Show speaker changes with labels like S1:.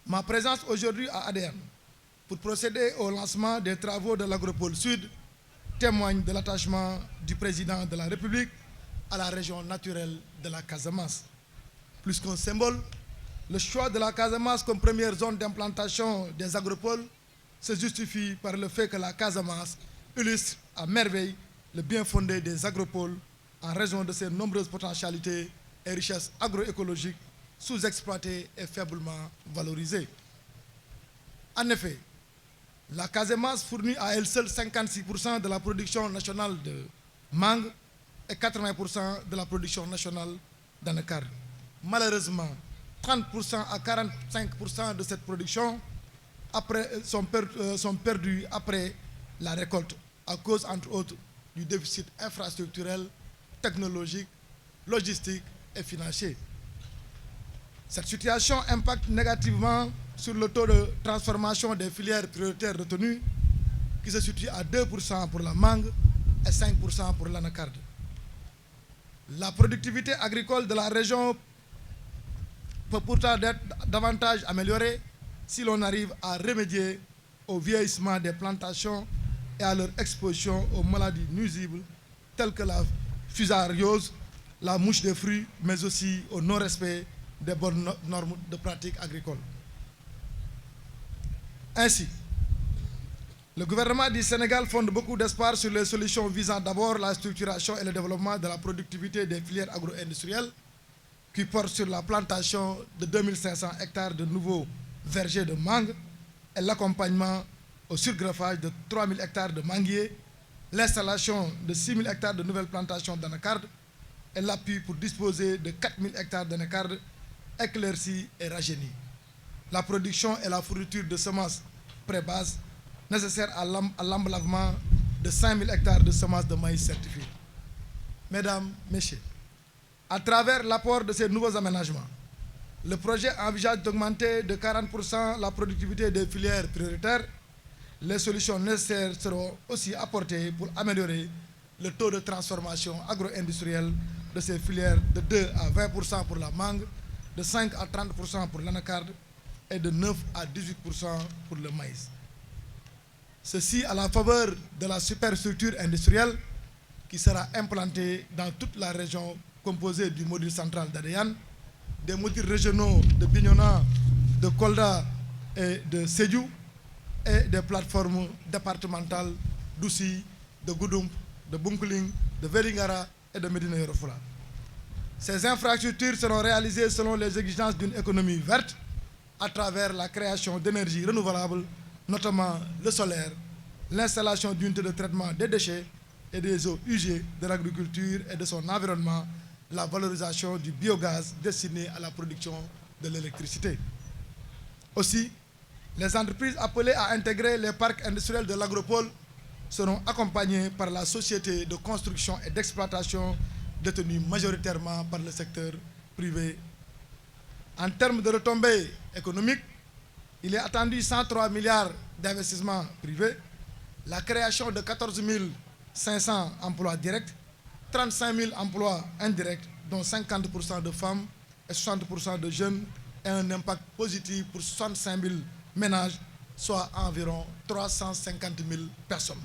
S1: Ma présence aujourd'hui à ADN pour procéder au lancement des travaux de l'Agropole Sud témoigne de l'attachement du président de la République à la région naturelle de la Casamance. Plus qu'un symbole, le choix de la Casamance comme première zone d'implantation des agropoles se justifie par le fait que la Casamance illustre à merveille le bien fondé des agropoles en raison de ses nombreuses potentialités et richesses agroécologiques sous-exploitées et faiblement valorisées. En effet, la Casamance fournit à elle seule 56% de la production nationale de mangue et 80% de la production nationale d'anacarde. Malheureusement, 30% à 45% de cette production sont perdus après la récolte à cause, entre autres, du déficit infrastructurel, technologique, logistique et financier. Cette situation impacte négativement sur le taux de transformation des filières prioritaires retenues, qui se situe à 2% pour la mangue et 5% pour l'anacarde. La productivité agricole de la région peut pourtant être davantage améliorée si l'on arrive à remédier au vieillissement des plantations et à leur exposition aux maladies nuisibles telles que la fusariose, la mouche des fruits, mais aussi au non-respect des bonnes normes de pratique agricole. Ainsi, le gouvernement du Sénégal fonde beaucoup d'espoir sur les solutions visant d'abord la structuration et le développement de la productivité des filières agro-industrielles qui portent sur la plantation de 2500 hectares de nouveaux vergers de mangue et l'accompagnement au surgreffage de 3000 hectares de manguiers, l'installation de 6000 hectares de nouvelles plantations d'anacarde et l'appui pour disposer de 4000 hectares d'anacarde éclaircis et rajeunis. La production et la fourniture de semences pré-base nécessaires à l'emblavement de 5000 hectares de semences de maïs certifiées. Mesdames, Messieurs, à travers l'apport de ces nouveaux aménagements, le projet envisage d'augmenter de 40% la productivité des filières prioritaires. Les solutions nécessaires seront aussi apportées pour améliorer le taux de transformation agro-industrielle de ces filières de 2 à 20% pour la mangue, de 5 à 30% pour l'anacarde et de 9 à 18% pour le maïs. Ceci à la faveur de la superstructure industrielle qui sera implantée dans toute la région composée du module central d'Adéane, des modules régionaux de Bignona, de Kolda et de Sédhiou et des plateformes départementales d'Oussy, de Goudomp, de Bunkiling, de Vélingara et de Médina Yoro Foulah. Ces infrastructures seront réalisées selon les exigences d'une économie verte à travers la création d'énergies renouvelables, notamment le solaire, l'installation d'unités de traitement des déchets et des eaux usées de l'agriculture et de son environnement, la valorisation du biogaz destiné à la production de l'électricité. Aussi, les entreprises appelées à intégrer les parcs industriels de l'agropole seront accompagnées par la société de construction et d'exploitation détenue majoritairement par le secteur privé. En termes de retombées économiques, il est attendu 103 milliards d'investissements privés, la création de 14 500 emplois directs, 35 000 emplois indirects, dont 50% de femmes et 60% de jeunes, et un impact positif pour 65 000 ménages, soit environ 350 000 personnes.